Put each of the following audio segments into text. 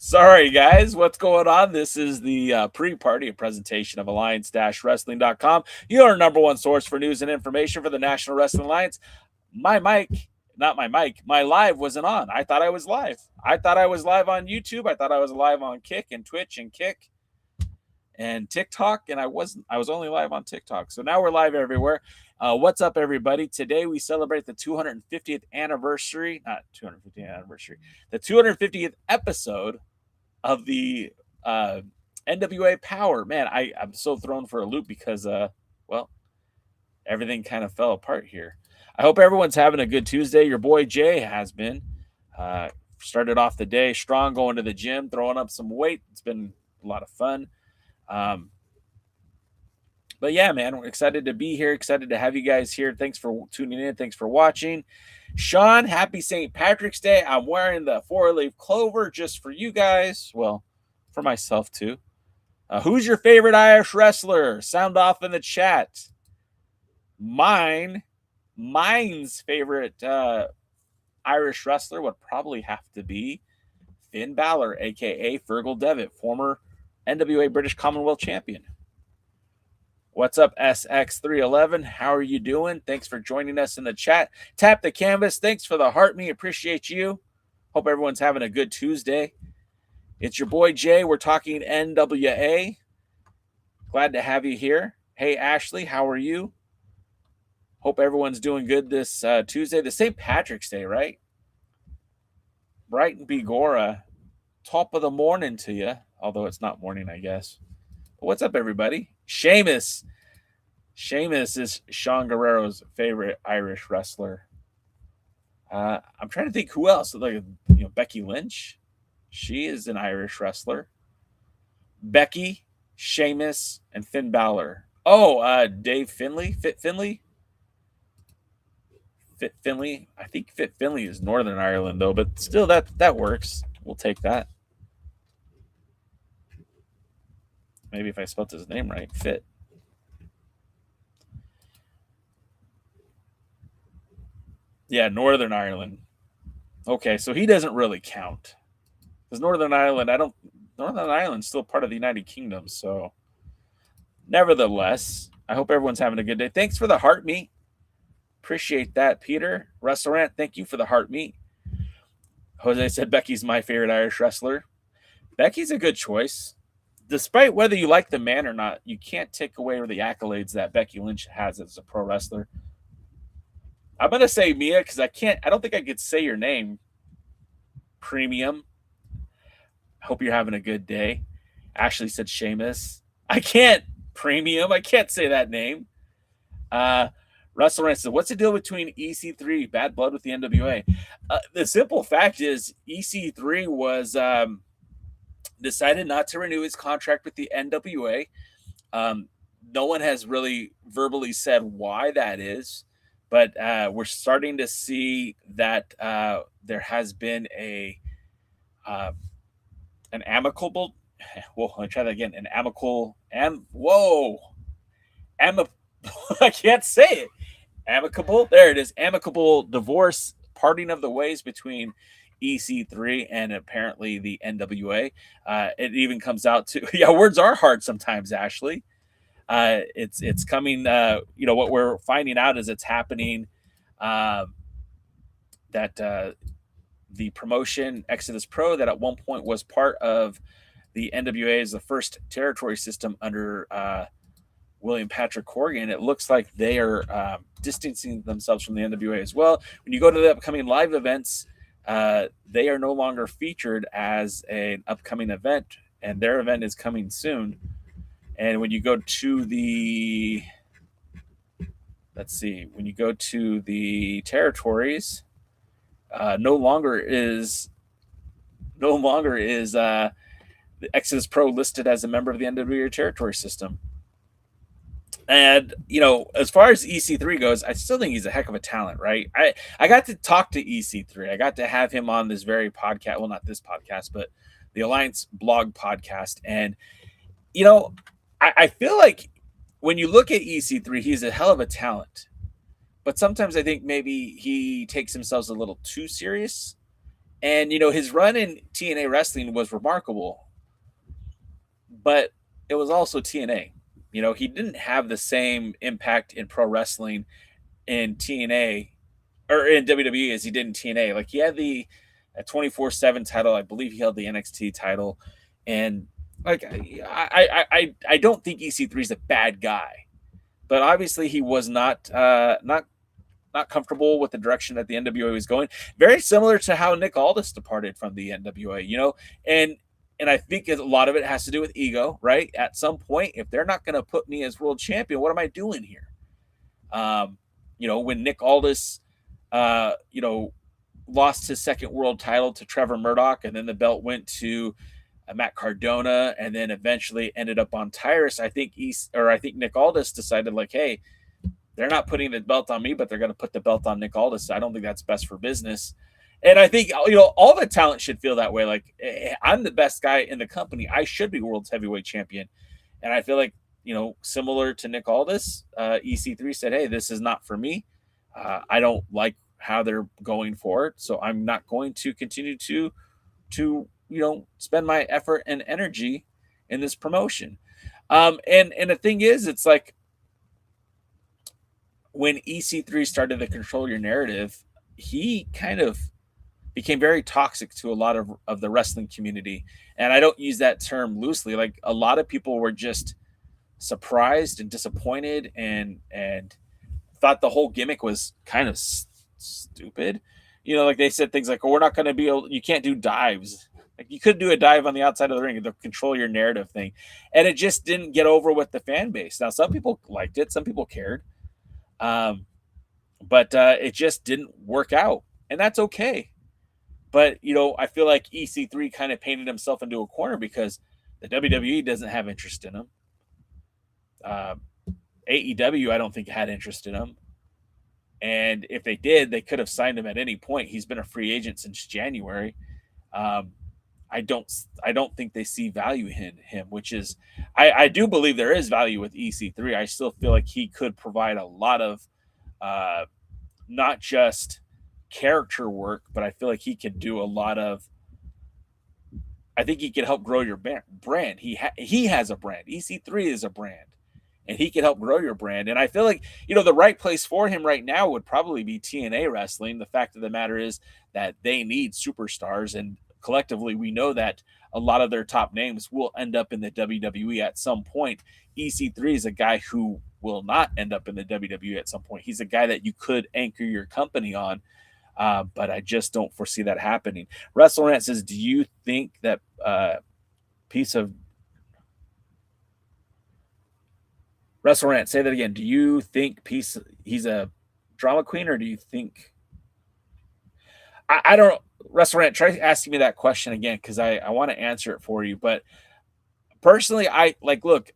Sorry, guys. What's going on? This is the pre-party, a presentation of Alliance-Wrestling.com. Your number one source for news and information for the National Wrestling Alliance. My live wasn't on. I thought I was live. I thought I was live on YouTube. I thought I was live on Kick and Twitch and Kick and TikTok, and I wasn't. I was only live on TikTok. So now we're live everywhere. What's up, everybody? Today we celebrate the 250th anniversary, not 250th anniversary, the 250th episode of the NWA Power. Man, I'm so thrown for a loop because, everything kind of fell apart here. I hope everyone's having a good Tuesday. Your boy Jay has been. Started off the day strong, going to the gym, throwing up some weight. It's been a lot of fun. But yeah, man, we're excited to be here. Excited to have you guys here. Thanks for tuning in. Thanks for watching. Sean, happy St. Patrick's Day. I'm wearing the 4-leaf clover just for you guys. Well, for myself too. Who's your favorite Irish wrestler? Sound off in the chat. Mine's favorite Irish wrestler would probably have to be Finn Balor, a.k.a. Fergal Devitt, former NWA British Commonwealth champion. What's up, SX311? How are you doing? Thanks for joining us in the chat. Tap the canvas. Thanks for the heart me. Appreciate you. Hope everyone's having a good Tuesday. It's your boy Jay. We're talking NWA. Glad to have you here. Hey, Ashley, how are you? Hope everyone's doing good this Tuesday. The St. Patrick's Day, right? Brighton Bigora. Top of the morning to you. Although it's not morning, I guess. What's up, everybody? Sheamus. Sheamus is Sean Guerrero's favorite Irish wrestler. I'm trying to think who else. Like, Becky Lynch. She is an Irish wrestler. Becky, Sheamus, and Finn Balor. Oh, Dave Finlay. Fit Finlay. I think Fit Finlay is Northern Ireland, though, but still, that works. We'll take that. Maybe if I spelled his name right, Fit. Yeah, Northern Ireland. Okay, so he doesn't really count. Because Northern Ireland's still part of the United Kingdom, so nevertheless, I hope everyone's having a good day. Thanks for the heart meet. Appreciate that, Peter. Restaurant, thank you for the heart meet. Jose said Becky's my favorite Irish wrestler. Becky's a good choice. Despite whether you like the man or not, you can't take away the accolades that Becky Lynch has as a pro wrestler. I'm going to say Mia because I don't think I could say your name. Premium. I hope you're having a good day. Ashley said Sheamus. I can't. Premium. I can't say that name. Russell Rand said, what's the deal between EC3, Bad Blood with the NWA? The simple fact is EC3 was decided not to renew his contract with the NWA. No one has really verbally said why that is, but we're starting to see that there has been an amicable. Well, let me try that again. An amicable. I can't say it. Amicable. There it is. Amicable divorce, parting of the ways between EC3 and apparently the NWA. It even comes out to words are hard sometimes, Ashley. It's coming. What we're finding out is it's happening. That the promotion Exodus Pro that at one point was part of the NWA is the first territory system under William Patrick Corgan. It looks like they are distancing themselves from the NWA as well. When you go to the upcoming live events, they are no longer featured as an upcoming event, and their event is coming soon. And when you go to the territories, no longer is the Exodus Pro listed as a member of the NWA territory system. And, as far as EC3 goes, I still think he's a heck of a talent, right? I got to talk to EC3. I got to have him on this very podcast. Well, not this podcast, but the Alliance blog podcast. And, I feel like when you look at EC3, he's a hell of a talent. But sometimes I think maybe he takes himself a little too serious. And, his run in TNA wrestling was remarkable, but it was also TNA. He didn't have the same impact in pro wrestling in TNA or in WWE as he did in TNA. Like, he had the 24/7 title. I believe he held the NXT title. And like, I don't think EC3 is a bad guy, but obviously he was not comfortable with the direction that the NWA was going. Very similar to how Nick Aldis departed from the NWA, and I think a lot of it has to do with ego, right? At some point, if they're not going to put me as world champion, what am I doing here? When Nick Aldis, lost his second world title to Trevor Murdoch, and then the belt went to Matt Cardona, and then eventually ended up on Tyrus. I think Nick Aldis decided, like, hey, they're not putting the belt on me, but they're going to put the belt on Nick Aldis. I don't think that's best for business. And I think, all the talent should feel that way. Like, I'm the best guy in the company. I should be world's heavyweight champion. And I feel like, similar to Nick Aldis, EC3 said, hey, this is not for me. I don't like how they're going forward. So I'm not going to continue to spend my effort and energy in this promotion. And the thing is, it's like, when EC3 started to control your narrative, he kind of became very toxic to a lot of the wrestling community. And I don't use that term loosely. Like, a lot of people were just surprised and disappointed and thought the whole gimmick was kind of stupid. Like, they said things like, oh, we're not going to be able, you can't do dives. Like, you could do a dive on the outside of the ring, the control your narrative thing. And it just didn't get over with the fan base. Now, some people liked it. Some people cared. But it just didn't work out, and that's okay. But, I feel like EC3 kind of painted himself into a corner because the WWE doesn't have interest in him. AEW, I don't think, had interest in him. And if they did, they could have signed him at any point. He's been a free agent since January. I don't think they see value in him, which is, I do believe there is value with EC3. I still feel like he could provide a lot of, not just character work, but I feel like he could do a lot of, I think he could help grow your brand. He has a brand. EC3 is a brand, and he can help grow your brand. And I feel like, the right place for him right now would probably be TNA wrestling. The fact of the matter is that they need superstars, and collectively, we know that a lot of their top names will end up in the WWE at some point. EC3 is a guy who will not end up in the WWE at some point. He's a guy that you could anchor your company on, but I just don't foresee that happening. WrestleRant says, do you think that piece of... WrestleRant, say that again. Do you think he's a drama queen, or do you think... I don't... WrestleRant, try asking me that question again, because I want to answer it for you. But personally, look,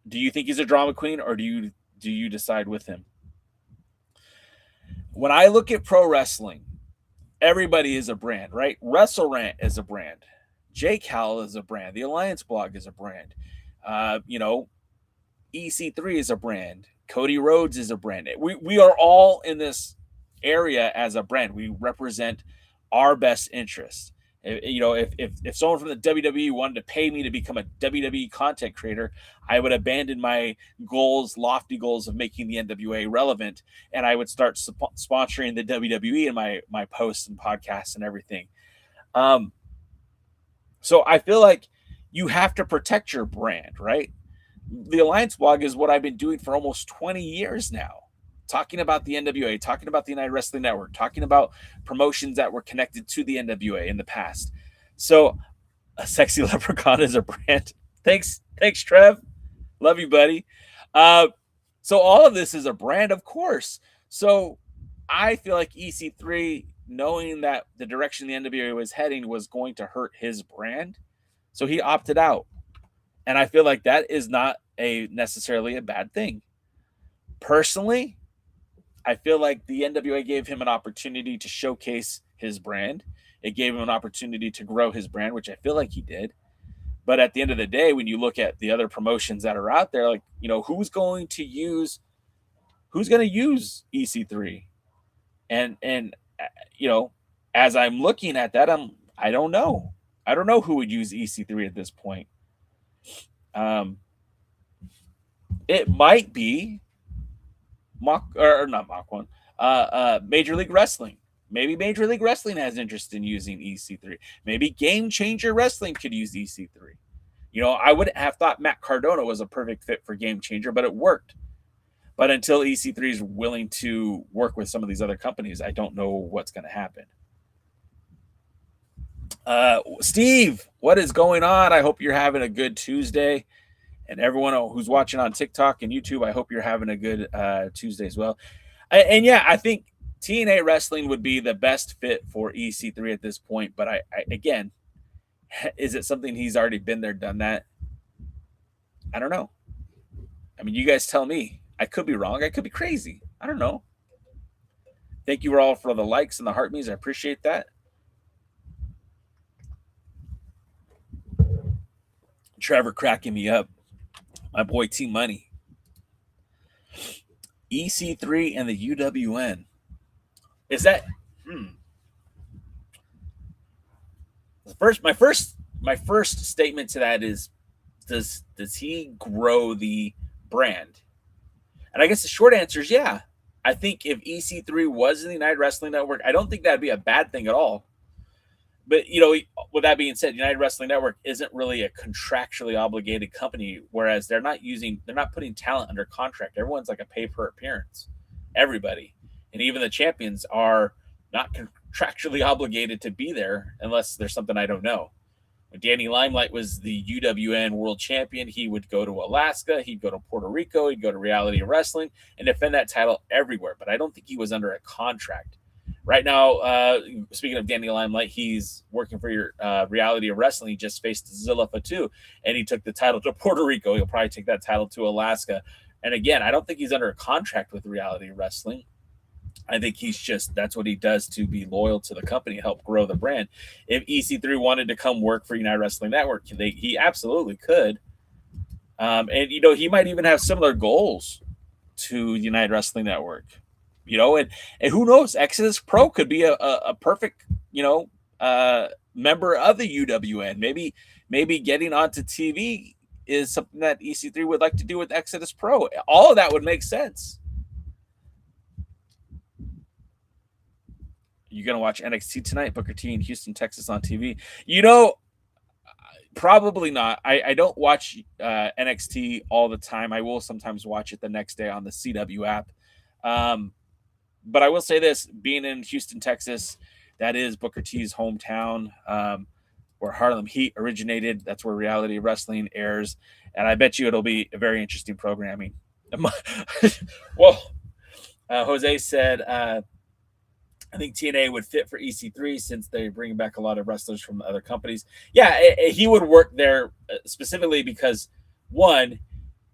do you think he's a drama queen, or do you decide with him? When I look at pro wrestling, everybody is a brand, right? WrestleRant is a brand. Jake Howell is a brand. The Alliance Blog is a brand. EC3 is a brand. Cody Rhodes is a brand. We are all in this area as a brand. We represent our best interests. If someone from the WWE wanted to pay me to become a WWE content creator, I would abandon my lofty goals of making the NWA relevant, and I would start sponsoring the WWE in my posts and podcasts and everything. So I feel like you have to protect your brand, right? The Alliance Blog is what I've been doing for almost 20 years now. Talking about the NWA, talking about the United Wrestling Network, talking about promotions that were connected to the NWA in the past. So, a Sexy Leprechaun is a brand. Thanks, Trev. Love you, buddy. So all of this is a brand, of course. So I feel like EC3, knowing that the direction the NWA was heading was going to hurt his brand, so he opted out. And I feel like that is not necessarily a bad thing. Personally, I feel like the NWA gave him an opportunity to showcase his brand. It gave him an opportunity to grow his brand, which I feel like he did. But at the end of the day, when you look at the other promotions that are out there, like, who's going to use EC3? And as I'm looking at that, I don't know. I don't know who would use EC3 at this point. It might be not Mach 1. Major League Wrestling. Maybe Major League Wrestling has interest in using EC3. Maybe Game Changer Wrestling could use EC3. You know, I wouldn't have thought Matt Cardona was a perfect fit for Game Changer, but it worked. But until EC3 is willing to work with some of these other companies, I don't know what's going to happen. Steve, what is going on? I hope you're having a good Tuesday. And everyone who's watching on TikTok and YouTube, I hope you're having a good Tuesday as well. And yeah, I think TNA Wrestling would be the best fit for EC3 at this point. But I again, is it something he's already been there, done that? I don't know. I mean, you guys tell me. I could be wrong. I could be crazy. I don't know. Thank you all for the likes and the heart me's. I appreciate that. Trevor cracking me up. My boy T Money. EC3 and the UWN. Is that my first statement to that is does he grow the brand? And I guess the short answer is yeah. I think if EC3 was in the United Wrestling Network, I don't think that'd be a bad thing at all. But, you know, with that being said, United Wrestling Network isn't really a contractually obligated company, whereas they're not putting talent under contract. Everyone's like a pay per appearance. Everybody. And even the champions are not contractually obligated to be there unless there's something I don't know. When Danny Limelight was the UWN world champion, he would go to Alaska, he'd go to Puerto Rico, he'd go to Reality Wrestling and defend that title everywhere. But I don't think he was under a contract. Right now, speaking of Danny Limelight, he's working for your Reality of Wrestling. He just faced Zilla Fatu, and he took the title to Puerto Rico. He'll probably take that title to Alaska. And again, I don't think he's under a contract with Reality Wrestling. I think that's what he does to be loyal to the company, help grow the brand. If EC3 wanted to come work for United Wrestling Network, he absolutely could. And, you know, he might even have similar goals to United Wrestling Network. You know, and who knows? Exodus Pro could be a perfect, you know, member of the UWN. Maybe getting onto TV is something that EC3 would like to do with Exodus Pro. All of that would make sense. You're going to watch NXT tonight, Booker T in Houston, Texas on TV. You know, probably not. I don't watch NXT all the time. I will sometimes watch it the next day on the CW app. But I will say this, being in Houston, Texas, that is Booker T's hometown, where Harlem Heat originated. That's where Reality Wrestling airs. And I bet you it'll be a very interesting programming. Well, Jose said, I think TNA would fit for EC3 since they bring back a lot of wrestlers from other companies. Yeah, he would work there specifically because, one,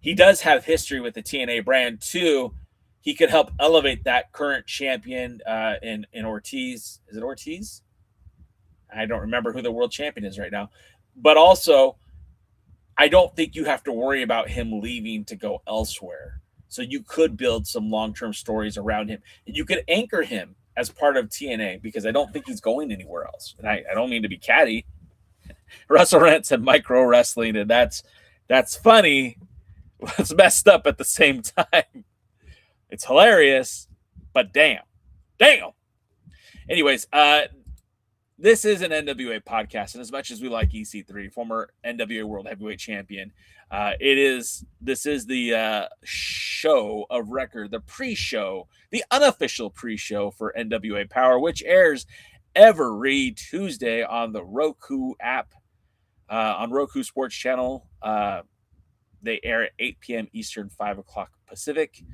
he does have history with the TNA brand. Two, he could help elevate that current champion in Ortiz. Is it Ortiz? I don't remember who the world champion is right now. But also, I don't think you have to worry about him leaving to go elsewhere. So you could build some long-term stories around him. And you could anchor him as part of TNA because I don't think he's going anywhere else. And I don't mean to be catty. Russell Rent said micro wrestling, and that's funny. It's messed up at the same time. It's hilarious, but damn. Anyways, this is an NWA podcast, and as much as we like EC3, former NWA World Heavyweight Champion, this is the show of record, the pre-show, the unofficial pre-show for NWA Power, which airs every Tuesday on the Roku app, on Roku Sports Channel. They air at 8 p.m. Eastern, 5 o'clock Pacific,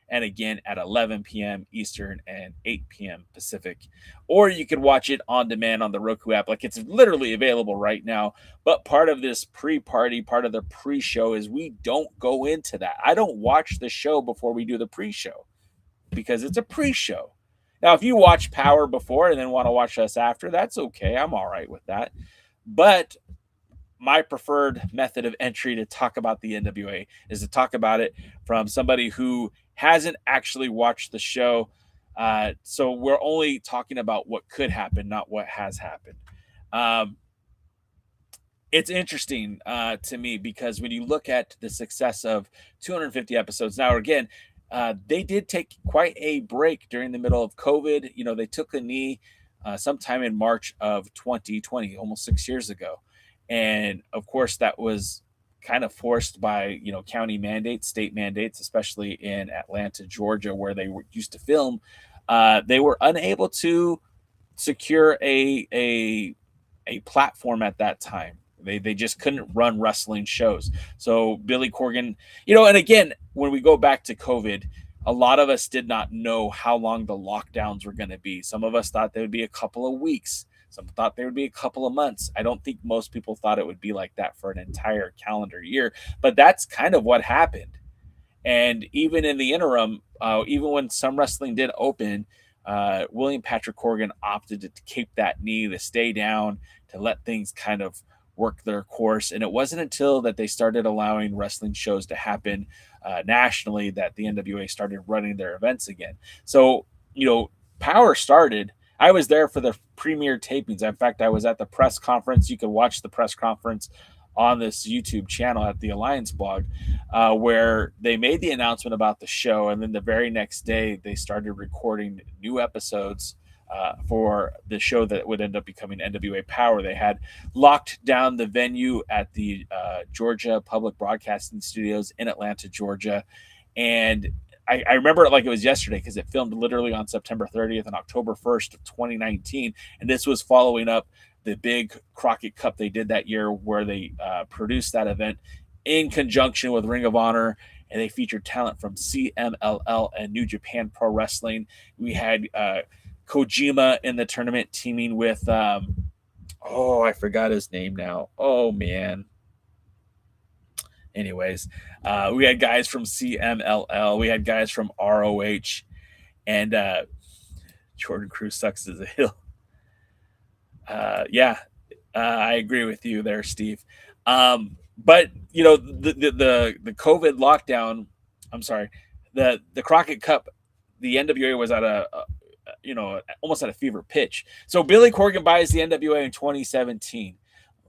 and again at 11 p.m. Eastern and 8 p.m. Pacific. Or you can watch it on demand on the Roku app. Like, it's literally available right now. But part of this pre-party, part of the pre-show is we don't go into that. I don't watch the show before we do the pre-show because it's a pre-show. Now, if you watch Power before and then want to watch us after, that's okay. I'm all right with that. But my preferred method of entry to talk about the NWA is to talk about it from somebody who hasn't actually watched the show, So we're only talking about what could happen, not what has happened. Um, it's interesting to me because when you look at the success of 250 episodes, now again, they did take quite a break during the middle of COVID. You know, they took a knee sometime in March of 2020, almost 6 years ago. And of course, that was kind of forced by, you know, county mandates, state mandates, especially in Atlanta, Georgia, where they used to film. They were unable to secure a platform at that time. They just couldn't run wrestling shows. So Billy Corgan, you know, and again, when we go back to COVID, a lot of us did not know how long the lockdowns were going to be. Some of us thought they would be a couple of weeks. Some thought they would be a couple of months. I don't think most people thought it would be like that for an entire calendar year, but that's kind of what happened. And even in the interim, even when some wrestling did open, William Patrick Corgan opted to keep that knee, to stay down, to let things kind of work their course. And it wasn't until that they started allowing wrestling shows to happen nationally that the NWA started running their events again. So, you know, Power started. I was there for the premiere tapings. In fact, I was at the press conference. You can watch the press conference on this YouTube channel at the Alliance blog, where they made the announcement about the show. And then the very next day, they started recording new episodes for the show that would end up becoming NWA Power. They had locked down the venue at the Georgia Public Broadcasting Studios in Atlanta, Georgia. And I remember it like it was yesterday because it filmed literally on September 30th and October 1st of 2019. And this was following up the big Crockett Cup they did that year, where they produced that event in conjunction with Ring of Honor, and they featured talent from CMLL and New Japan Pro Wrestling. We had Kojima in the tournament teaming with, I forgot his name now. Oh, man. Anyways, we had guys from CMLL. We had guys from ROH. And Jordan Cruz sucks as a hill. Yeah, I agree with you there, Steve. But you know, the COVID lockdown. I'm sorry, the Crockett Cup. The NWA was at a you know, almost at a fever pitch. So Billy Corgan buys the NWA in 2017.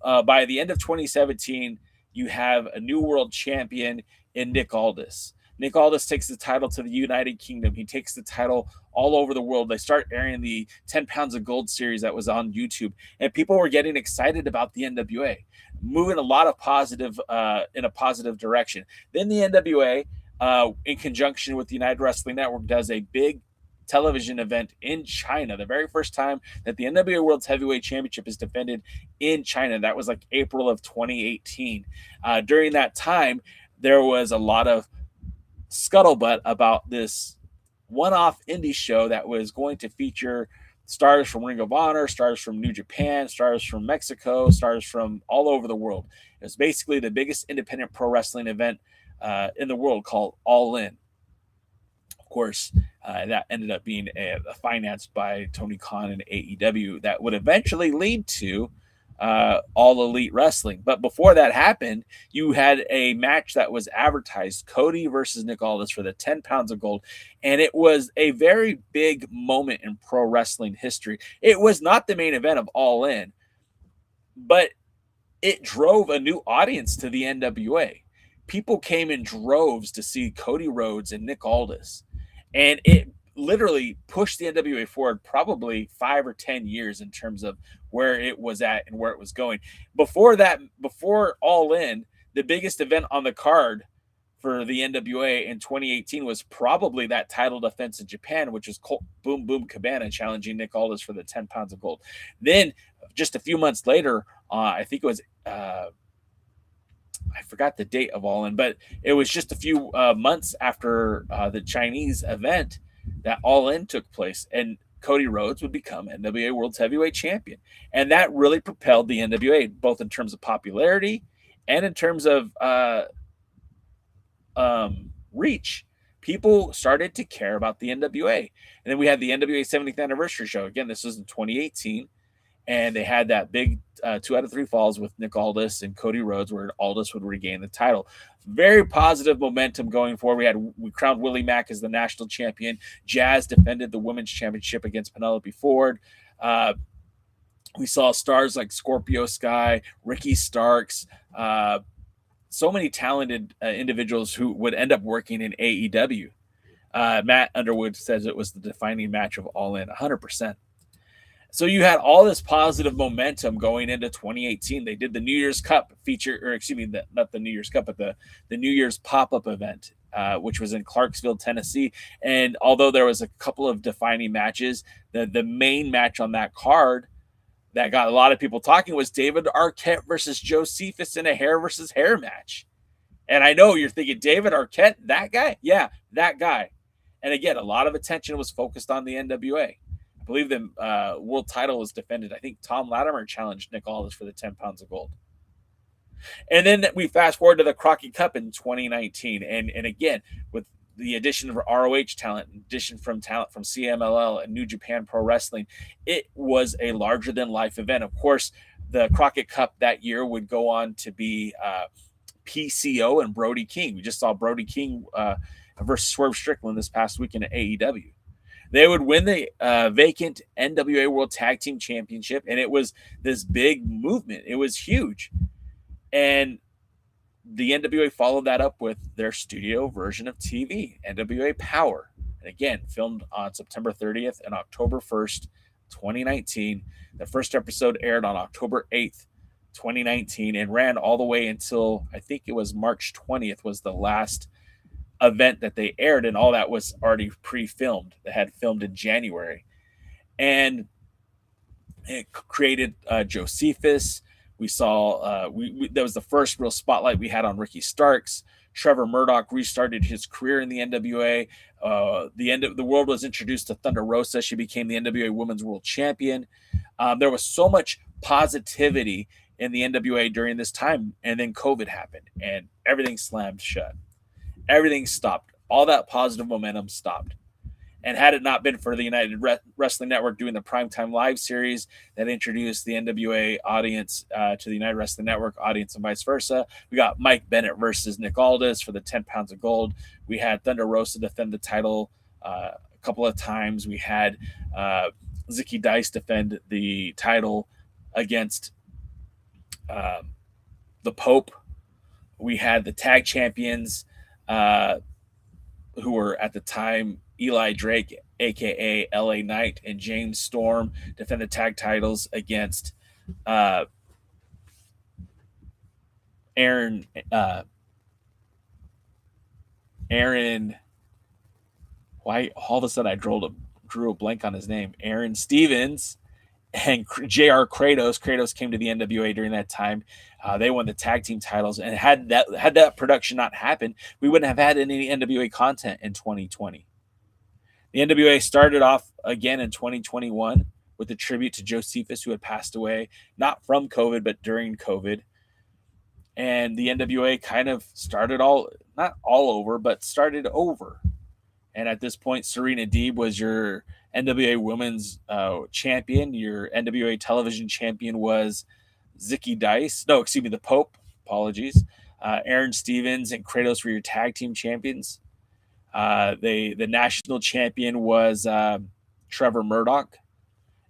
By the end of 2017, you have a new world champion in Nick Aldis. Nick Aldis takes the title to the United Kingdom. He takes the title all over the world. They start airing the 10 Pounds of Gold series that was on YouTube, and people were getting excited about the NWA, moving a lot of positive in a positive direction. Then the NWA, in conjunction with the United Wrestling Network, does a big television event in China. The very first time that the NWA World's Heavyweight Championship is defended in China. That was like April of 2018. During that time, there was a lot of scuttlebutt about this one-off indie show that was going to feature stars from Ring of Honor, stars from New Japan, stars from Mexico, stars from all over the world. It was basically the biggest independent pro wrestling event in the world, called All In. Of course, that ended up being financed by Tony Khan and AEW. That would eventually lead to All Elite Wrestling. But before that happened, you had a match that was advertised, Cody versus Nick Aldis, for the 10 Pounds of Gold. And it was a very big moment in pro wrestling history. It was not the main event of All In, but it drove a new audience to the NWA. People came in droves to see Cody Rhodes and Nick Aldis. And it literally pushed the NWA forward probably 5 or 10 years in terms of where it was at and where it was going. Before that, before All In, the biggest event on the card for the NWA in 2018 was probably that title defense in Japan, which was Colt Boom Boom Cabana challenging Nick Aldis for the 10 Pounds of Gold. Then just a few months later, I think it was I forgot the date of All In, but it was just a few months after the Chinese event that All In took place, and Cody Rhodes would become NWA World's Heavyweight Champion. And that really propelled the NWA, both in terms of popularity and in terms of reach. People started to care about the NWA. And then we had the NWA 70th anniversary show. Again, this was in 2018. And they had that big 2 out of 3 falls with Nick Aldis and Cody Rhodes, where Aldis would regain the title. Very positive momentum going forward. We crowned Willie Mack as the national champion. Jazz defended the women's championship against Penelope Ford. We saw stars like Scorpio Sky, Ricky Starks, so many talented individuals who would end up working in AEW. Matt Underwood says it was the defining match of All In, 100%. So you had all this positive momentum going into 2018. They did the New Year's Cup feature, or excuse me, not the New Year's Cup, but the New Year's pop-up event, which was in Clarksville, Tennessee. And although there was a couple of defining matches, the main match on that card that got a lot of people talking was David Arquette versus Josephus in a hair versus hair match. And I know you're thinking, David Arquette, that guy? Yeah, that guy. And again, a lot of attention was focused on the NWA. I believe the world title was defended. I think Tom Latimer challenged Nick Aldis for the 10 pounds of gold. And then we fast forward to the Crockett Cup in 2019. And again, with the addition of ROH talent, addition from talent from CMLL and New Japan Pro Wrestling, it was a larger-than-life event. Of course, the Crockett Cup that year would go on to be PCO and Brody King. We just saw Brody King versus Swerve Strickland this past weekend at AEW. They would win the vacant NWA World Tag Team Championship, and it was this big movement. It was huge. And the NWA followed that up with their studio version of TV, NWA Power. And again, filmed on September 30th and October 1st, 2019. The first episode aired on October 8th, 2019, and ran all the way until, I think it was March 20th was the last event that they aired, and all that was already pre-filmed. They had filmed in January. And it created Josephus. We saw that was the first real spotlight we had on Ricky Starks. Trevor Murdoch restarted his career in the NWA. The world was introduced to Thunder Rosa. She became the NWA Women's World Champion. There was so much positivity in the NWA during this time, and then COVID happened, and everything slammed shut. Everything stopped. All that positive momentum stopped. And had it not been for the United Wrestling Network doing the Primetime Live series that introduced the NWA audience to the United Wrestling Network audience and vice versa, we got Mike Bennett versus Nick Aldis for the 10 pounds of gold. We had Thunder Rosa defend the title a couple of times. We had Zicky Dice defend the title against the Pope. We had the tag champions who were at the time Eli Drake, aka LA Knight, and James Storm defend the tag titles against Aaron. Why all of a sudden I drew a blank on his name? Aaron Stevens and JR Kratos. Kratos came to the NWA during that time. They won the tag team titles, and had that production not happened, we wouldn't have had any NWA content in 2020. The NWA started off again in 2021 with a tribute to Josephus, who had passed away, not from COVID, but during COVID. And the NWA kind of started not all over, but started over. And at this point, Serena Deeb was your NWA Women's champion. Your NWA Television champion was Zicky Dice. No, excuse me, the Pope. Apologies. Aaron Stevens and Kratos were your tag team champions. The national champion was Trevor Murdoch,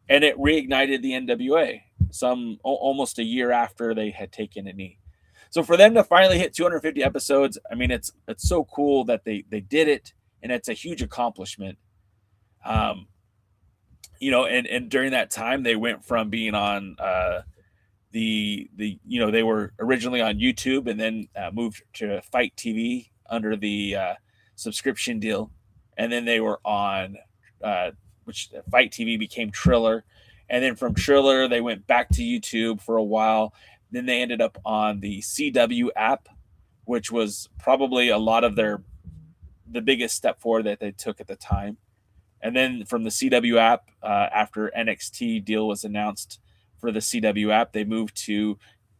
and it reignited the NWA almost a year after they had taken a knee. So for them to finally hit 250 episodes, I mean, it's so cool that they did it, and it's a huge accomplishment. And during that time, they went from being on they were originally on YouTube, and then moved to Fight TV under the subscription deal, and then they were on which Fight TV became Triller, and then from Triller they went back to YouTube for a while. Then they ended up on the CW app, which was probably a lot of the biggest step forward that they took at the time. And then from the CW app, after NXT deal was announced for the CW app, they moved to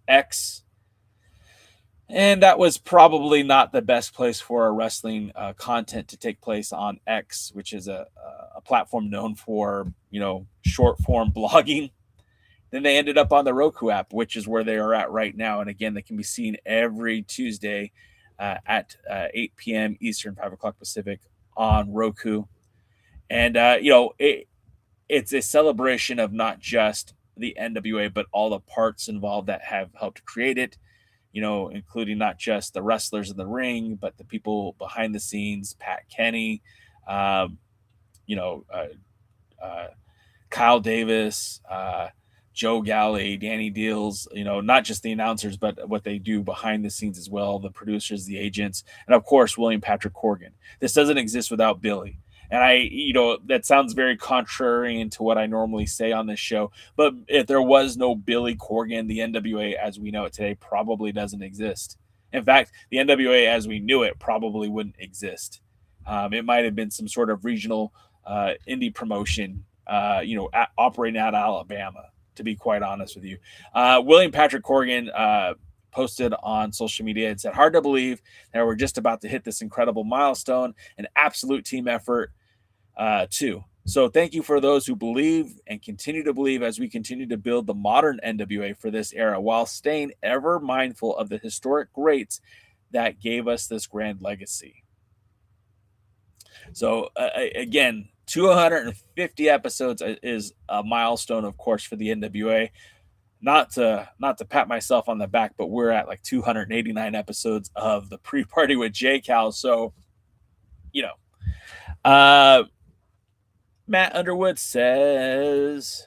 X. And that was probably not the best place for a wrestling content to take place on X, which is a platform known for, short form blogging. Then they ended up on the Roku app, which is where they are at right now. And again, they can be seen every Tuesday at 8 p.m. Eastern, 5 o'clock Pacific on Roku. And, it's a celebration of not just the NWA, but all the parts involved that have helped create it, including not just the wrestlers in the ring, but the people behind the scenes, Pat Kenny, um, Kyle Davis, Joe Galley, Danny Deals, not just the announcers, but what they do behind the scenes as well, the producers, the agents, and of course, William Patrick Corgan. This doesn't exist without Billy. And that sounds very contrary to what I normally say on this show, but if there was no Billy Corgan, the NWA as we know it today probably doesn't exist. In fact, the NWA as we knew it probably wouldn't exist. It might have been some sort of regional indie promotion, operating out of Alabama, to be quite honest with you. William Patrick Corgan posted on social media and said, hard to believe that we're just about to hit this incredible milestone, an absolute team effort too. So thank you for those who believe and continue to believe as we continue to build the modern NWA for this era while staying ever mindful of the historic greats that gave us this grand legacy. So again, 250 episodes is a milestone, of course, for the NWA. Not to pat myself on the back, but we're at like 289 episodes of the Pre-Party with J. Cal. So, Matt Underwood says,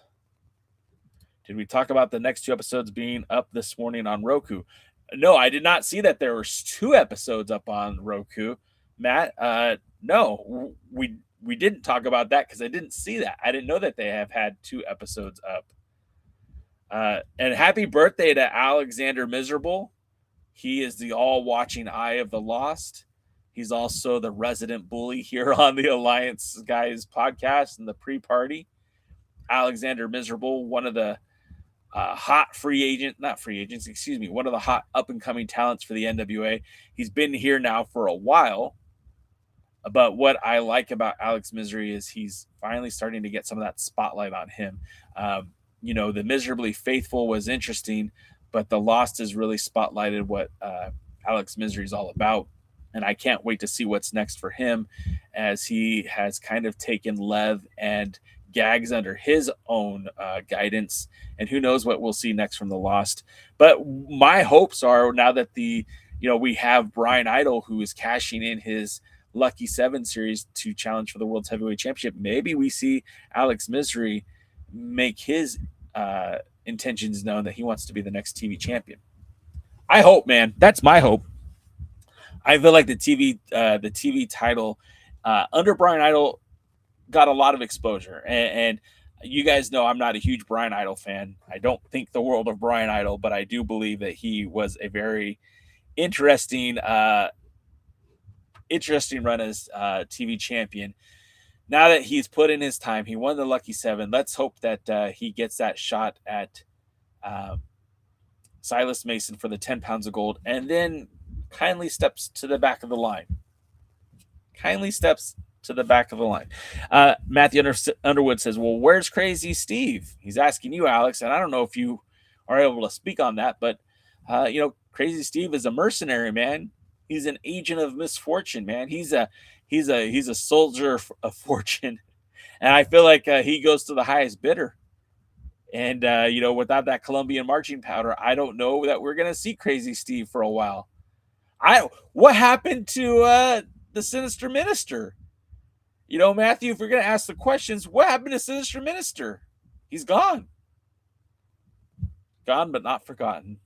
did we talk about the next 2 episodes being up this morning on Roku? No, I did not see that there were 2 episodes up on Roku. Matt, no, we didn't talk about that because I didn't see that. I didn't know that they have had 2 episodes up. And happy birthday to Alexander Miserable. He is the all-watching eye of the lost. He's also the resident bully here on the Alliance Guys podcast and the Pre-Party. Alexander Miserable, one of the hot one of the hot up-and-coming talents for the NWA. He's been here now for a while. But what I like about Alex Misery is he's finally starting to get some of that spotlight on him. The Miserably Faithful was interesting, but the Lost has really spotlighted what Alex Misery is all about. And I can't wait to see what's next for him as he has kind of taken Lev and Gags under his own guidance. And who knows what we'll see next from the Lost. But my hopes are now that we have Brian Idol, who is cashing in his Lucky 7 series to challenge for the World's Heavyweight Championship. Maybe we see Alex Misery make his intentions known that he wants to be the next TV champion. I hope, man. That's my hope. I feel like the TV title under Brian Idol got a lot of exposure, and you guys know I'm not a huge Brian Idol fan. I don't think the world of Brian Idol, but I do believe that he was a very interesting run as TV champion. Now that he's put in his time, he won the Lucky 7. Let's hope that he gets that shot at Silas Mason for the 10 pounds of gold, and then kindly steps to the back of the line. Matthew Underwood says, well, where's Crazy Steve? He's asking you, Alex, and I don't know if you are able to speak on that, but Crazy Steve is a mercenary, man. He's an agent of misfortune, man. He's a soldier of fortune, and I feel like he goes to the highest bidder. And without that Colombian marching powder, I don't know that we're gonna see Crazy Steve for a while. What happened to the Sinister Minister? Matthew, if we're gonna ask the questions, what happened to Sinister Minister? He's gone, but not forgotten.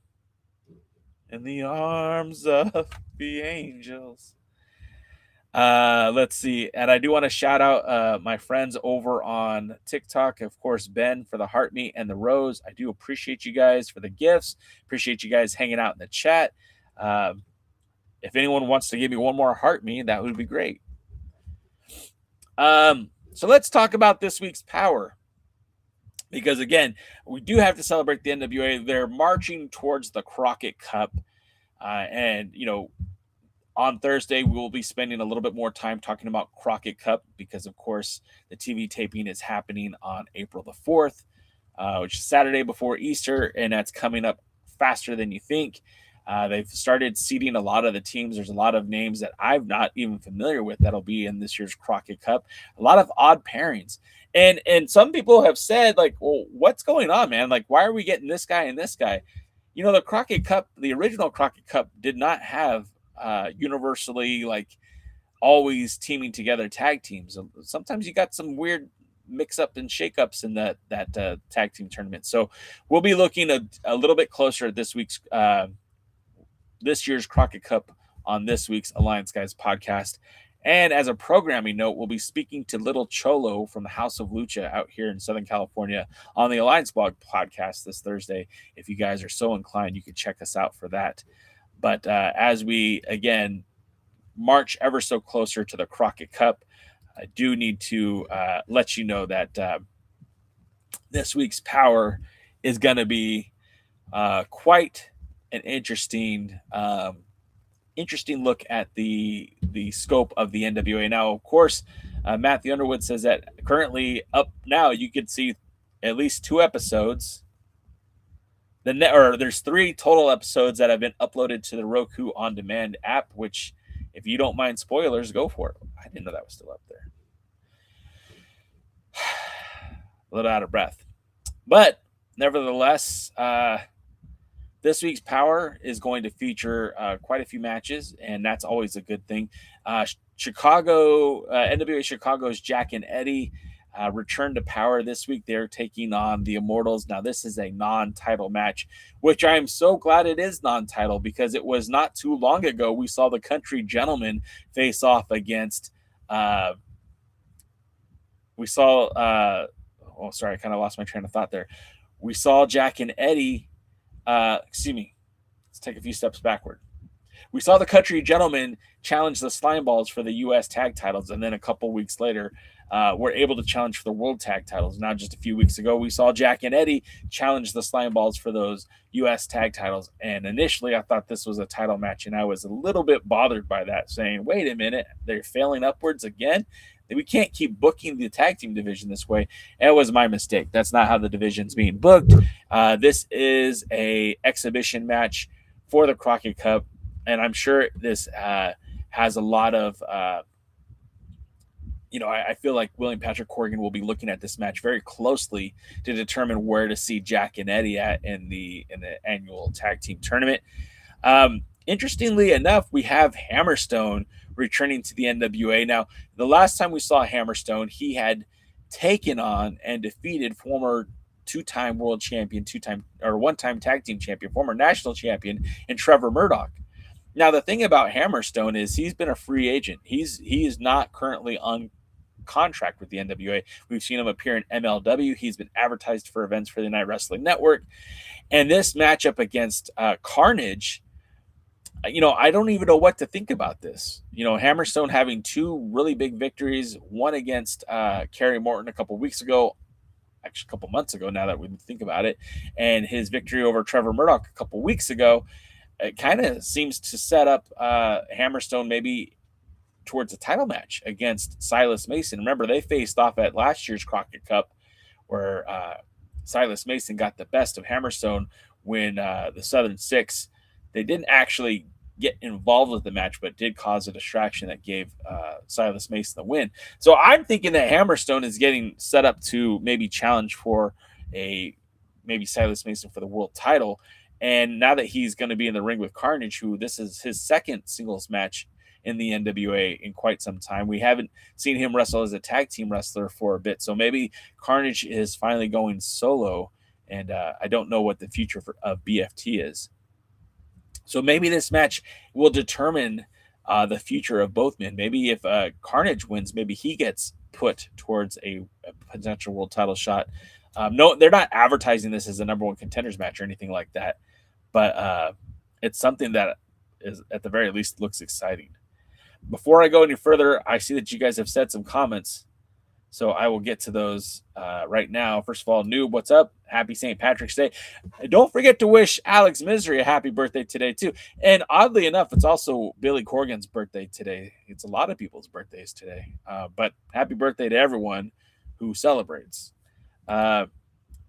In the arms of the angels. Let's see. And I do want to shout out my friends over on TikTok. Of course, Ben for the heart meat and the rose. I do appreciate you guys for the gifts. Appreciate you guys hanging out in the chat. If anyone wants to give me one more heart meat, that would be great. So let's talk about this week's Power. Because, again, we do have to celebrate the NWA. They're marching towards the Crockett Cup. And on Thursday, we will be spending a little bit more time talking about Crockett Cup because, of course, the TV taping is happening on April the 4th. which is Saturday before Easter, and that's coming up faster than you think. They've started seeding a lot of the teams. There's a lot of names that I'm not even familiar with that'll be in this year's Crockett Cup. A lot of odd pairings. And some people have said, like, well, what's going on, man? Like, why are we getting this guy and this guy? You know, the Crockett Cup, the original Crockett Cup, did not have universally, like, always teaming together tag teams. Sometimes you got some weird mix-up and shake-ups in that tag team tournament. So we'll be looking a little bit closer at this year's Crockett Cup on this week's Alliance Guys podcast. And as a programming note, we'll be speaking to Little Cholo from the House of Lucha out here in Southern California on the Alliance Blog podcast this Thursday. If you guys are so inclined, you could check us out for that. But as we, again, march ever so closer to the Crockett Cup, I do need to let you know that this week's Power is going to be quite an interesting look at the scope of the NWA. Now, of course, Matt the Underwood says that currently up now you could see at least 2 episodes. There's 3 total episodes that have been uploaded to the Roku On Demand app, which, if you don't mind spoilers, go for it. I didn't know that was still up there. A little out of breath. But nevertheless, this week's Power is going to feature quite a few matches, and that's always a good thing. NWA Chicago's Jack and Eddie return to Power this week. They're taking on the Immortalz. Now, this is a non-title match, which I'm so glad it is non-title, because it was not too long ago we saw the Country Gentlemen face off against I kind of lost my train of thought there. We saw Jack and Eddie let's take a few steps backward. We saw the Country Gentlemen challenge the Slimeballs for the U.S. tag titles, and then a couple weeks later, were able to challenge for the World Tag titles. Now, just a few weeks ago, we saw Jack and Eddie challenge the Slimeballs for those U.S. tag titles. And initially, I thought this was a title match, and I was a little bit bothered by that, saying, wait a minute, they're failing upwards again? We can't keep booking the tag team division this way. And it was my mistake. That's not how the division's being booked. This is a exhibition match for the Crockett Cup, and I'm sure this has a lot of I feel like William Patrick Corgan will be looking at this match very closely to determine where to see Jack and Eddie at in the annual tag team tournament. Interestingly enough, we have Hammerstone returning to the NWA. Now, the last time we saw Hammerstone, he had taken on and defeated former 2-time world champion, one-time tag team champion, former national champion, and Trevor Murdoch. Now, the thing about Hammerstone is he's been a free agent. He is not currently on contract with the NWA. We've seen him appear in MLW. He's been advertised for events for the Night Wrestling Network. And this matchup against Carnage, I don't even know what to think about this. Hammerstone having 2 really big victories, one against Kerry Morton a couple weeks ago, actually a couple months ago now that we think about it, and his victory over Trevor Murdoch a couple weeks ago. It kind of seems to set up Hammerstone maybe towards a title match against Silas Mason. Remember, they faced off at last year's Crockett Cup, where Silas Mason got the best of Hammerstone when the Southern Six, they didn't actually get involved with the match, but did cause a distraction that gave Silas Mason the win. So I'm thinking that Hammerstone is getting set up to maybe challenge for maybe Silas Mason for the world title. And now that he's going to be in the ring with Carnage, who this is his second singles match in the NWA in quite some time. We haven't seen him wrestle as a tag team wrestler for a bit. So maybe Carnage is finally going solo, and I don't know what the future of BFT is. So maybe this match will determine the future of both men. Maybe if Carnage wins, maybe he gets put towards a potential world title shot. No, they're not advertising this as a number 1 contenders match or anything like that, but it's something that is, at the very least, looks exciting. Before I go any further, I see that you guys have said some comments, so I will get to those right now. First of all, Noob, what's up? Happy St. Patrick's Day. Don't forget to wish Alex Misery a happy birthday today, too. And oddly enough, it's also Billy Corgan's birthday today. It's a lot of people's birthdays today, but happy birthday to everyone who celebrates.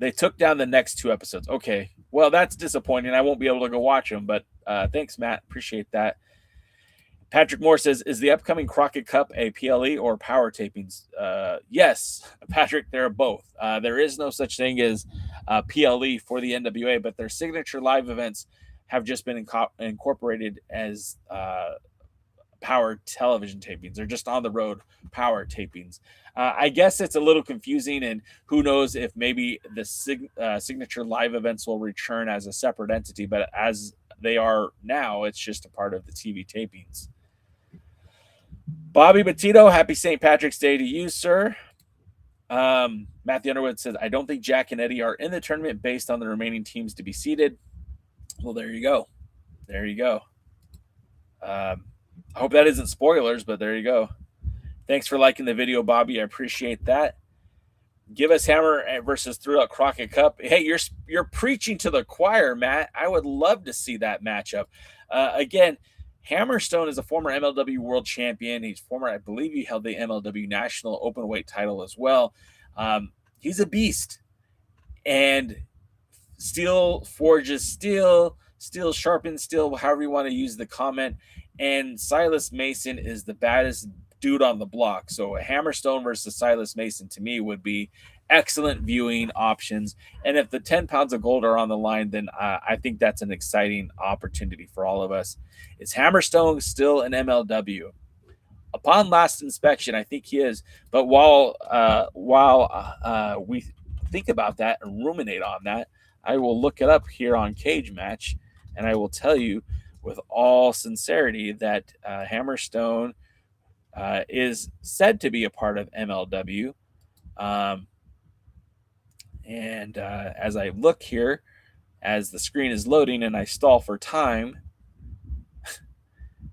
They took down the next 2 episodes. Okay. Well, that's disappointing. I won't be able to go watch them, but thanks, Matt. Appreciate that. Patrick Moore says, is the upcoming Crockett Cup a PLE or power tapings? Yes, Patrick, they're both. There is no such thing as PLE for the NWA, but their signature live events have just been incorporated as power television tapings. They're just on the road power tapings. I guess it's a little confusing, and who knows if maybe the signature live events will return as a separate entity, but as they are now, it's just a part of the TV tapings. Bobby Bettito, happy St. Patrick's Day to you, sir. Matthew Underwood says, I don't think Jack and Eddie are in the tournament based on the remaining teams to be seeded. Well, there you go. There you go. I hope that isn't spoilers, but there you go. Thanks for liking the video, Bobby. I appreciate that. Give us Hammer versus Throughout Crockett Cup. Hey, you're preaching to the choir, Matt. I would love to see that matchup. Again, Hammerstone is a former MLW World Champion. He's former, I believe he held the MLW National Openweight title as well. He's a beast. And steel forges steel, steel sharpens steel, however you want to use the comment. And Silas Mason is the baddest dude on the block. So a Hammerstone versus Silas Mason to me would be excellent viewing options. And if the 10 pounds of gold are on the line, then I think that's an exciting opportunity for all of us. Is Hammerstone still an MLW? Upon last inspection, I think he is. But while we think about that and ruminate on that, I will look it up here on Cage Match, and I will tell you with all sincerity that Hammerstone is said to be a part of MLW. And as I look here, as the screen is loading and I stall for time,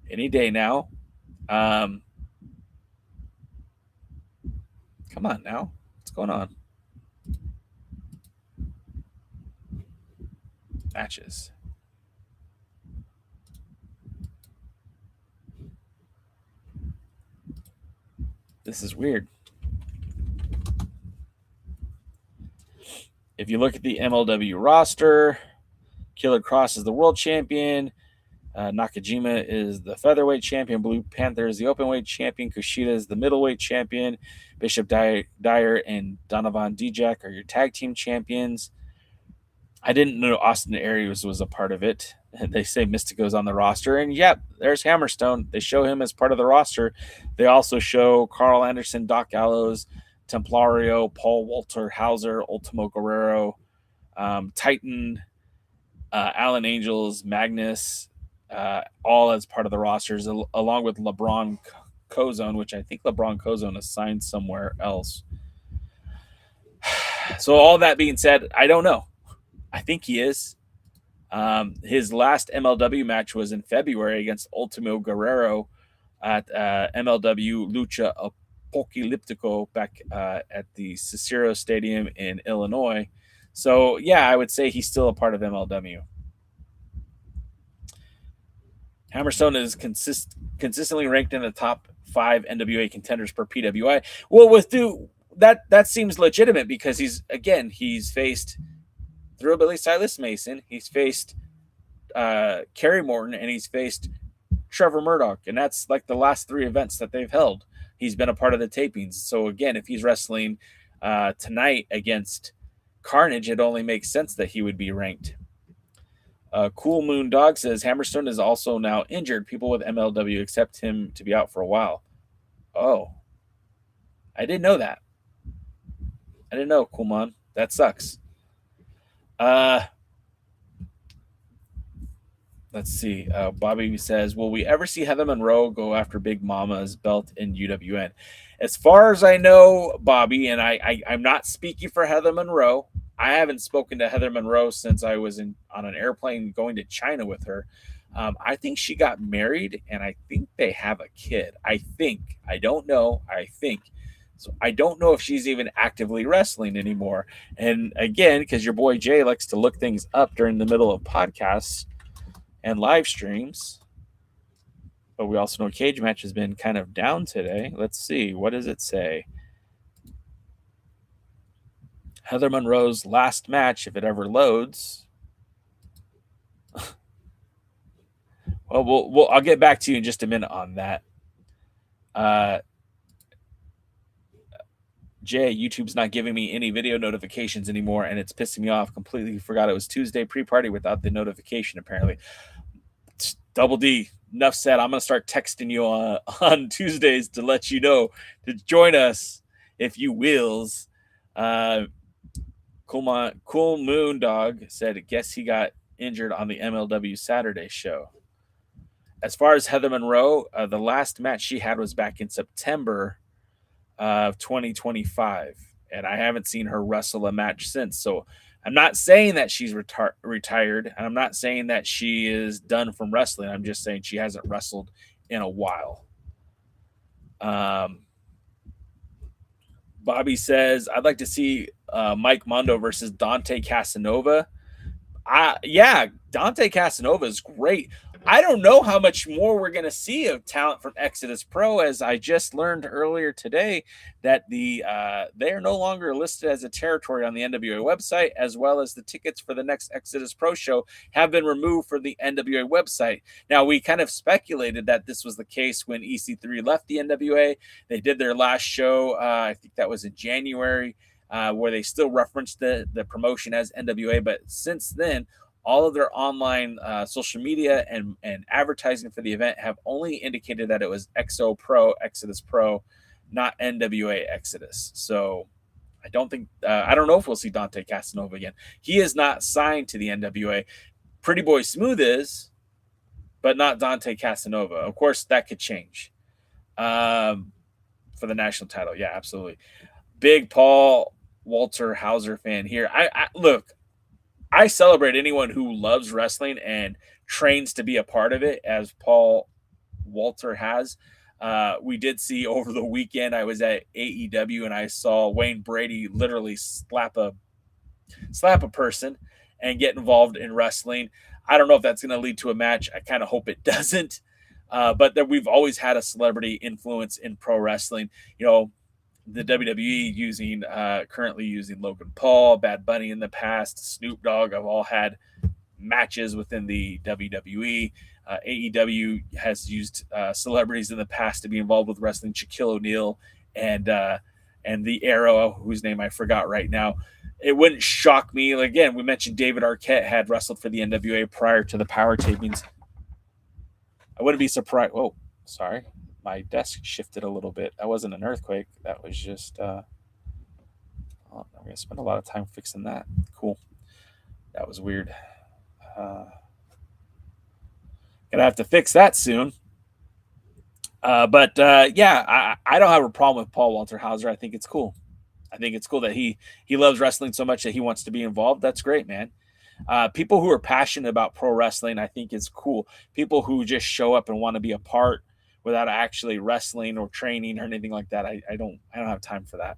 any day now. Come on now. What's going on? Matches. This is weird. If you look at the MLW roster, Killer Cross is the world champion. Nakajima is the featherweight champion. Blue Panther is the openweight champion. Kushida is the middleweight champion. Bishop Dyer and Donovan Dijak are your tag team champions. I didn't know Austin Aries was a part of it. They say Mystico's on the roster. And yep, there's Hammerstone. They show him as part of the roster. They also show Carl Anderson, Doc Gallows, Templario, Paul Walter Hauser, Ultimo Guerrero, Titan, Alan Angels, Magnus, all as part of the rosters, along with LeBron Cozone, which I think LeBron Cozone is signed somewhere else. So all that being said, I don't know. I think he is. His last MLW match was in February against Ultimo Guerrero at MLW Lucha Apocalyptico back at the Cicero Stadium in Illinois. So, yeah, I would say he's still a part of MLW. Hammerstone is consistently ranked in the top 5 NWA contenders per PWI. Well, that seems legitimate because he's faced Thrillbilly Silas Mason, he's faced Kerry Morton, and he's faced Trevor Murdoch, and that's like the last 3 events that they've held. He's been a part of the tapings. So again, if he's wrestling tonight against Carnage, it only makes sense that he would be ranked. Cool Moon Dog says Hammerstone is also now injured. People with MLW accept him to be out for a while. Oh, I didn't know that. I didn't know, Cool Man. That sucks. Let's see. Bobby says, will we ever see Heather Monroe go after Big Mama's belt in UWN? As far as I know, Bobby, and I'm not speaking for Heather Monroe. I haven't spoken to Heather Monroe since I was on an airplane going to China with her. I think she got married, and I think they have a kid. I think. I don't know. I think. So I don't know if she's even actively wrestling anymore. And again, because your boy Jay likes to look things up during the middle of podcasts and live streams. But we also know Cage Match has been kind of down today. Let's see. What does it say? Heather Monroe's last match, if it ever loads. Well, I'll get back to you in just a minute on that. Jay, YouTube's not giving me any video notifications anymore, and it's pissing me off. Completely forgot it was Tuesday pre-party without the notification, apparently. Double D, enough said. I'm going to start texting you on Tuesdays to let you know to join us, if you wills. Cool Moon Dog said, guess he got injured on the MLW Saturday show. As far as Heather Monroe, the last match she had was back in September of 2025, and I haven't seen her wrestle a match since. So I'm not saying that she's retired, and I'm not saying that she is done from wrestling. I'm just saying she hasn't wrestled in a while. Bobby says, I'd like to see Mike Mondo versus Dante Casanova. Yeah, Dante Casanova is great. I don't know how much more we're going to see of talent from Exodus Pro, as I just learned earlier today that they are no longer listed as a territory on the NWA website, as well as the tickets for the next Exodus Pro show have been removed for the NWA website. Now, we kind of speculated that this was the case when EC3 left the NWA. They did their last show, I think that was in January, where they still referenced the promotion as NWA, but since then, all of their online social media and advertising for the event have only indicated that it was XO Pro, Exodus Pro, not NWA Exodus. So I don't know if we'll see Dante Casanova again. He is not signed to the NWA. Pretty Boy Smooth is, but not Dante Casanova. Of course, that could change for the national title. Yeah, absolutely. Big Paul Walter Hauser fan here. Look, I celebrate anyone who loves wrestling and trains to be a part of it, as Paul Walter has. We did see over the weekend, I was at AEW and I saw Wayne Brady literally slap a person and get involved in wrestling. I don't know if that's going to lead to a match. I kind of hope it doesn't. But that we've always had a celebrity influence in pro wrestling. You know, the WWE currently using Logan Paul, Bad Bunny in the past, Snoop Dogg have all had matches within the WWE. AEW has used celebrities in the past to be involved with wrestling. Shaquille O'Neal and the Arrow, whose name I forgot right now. It wouldn't shock me. Again, we mentioned David Arquette had wrestled for the NWA prior to the Power tapings. I wouldn't be surprised. Oh, sorry. My desk shifted a little bit. That wasn't an earthquake. That was just I'm going to spend a lot of time fixing that. Cool. That was weird. Gonna have to fix that soon. But yeah, I don't have a problem with Paul Walter Hauser. I think it's cool. I think it's cool that he loves wrestling so much that he wants to be involved. That's great, man. People who are passionate about pro wrestling, I think is cool. People who just show up and want to be a part without actually wrestling or training or anything like that. I don't have time for that.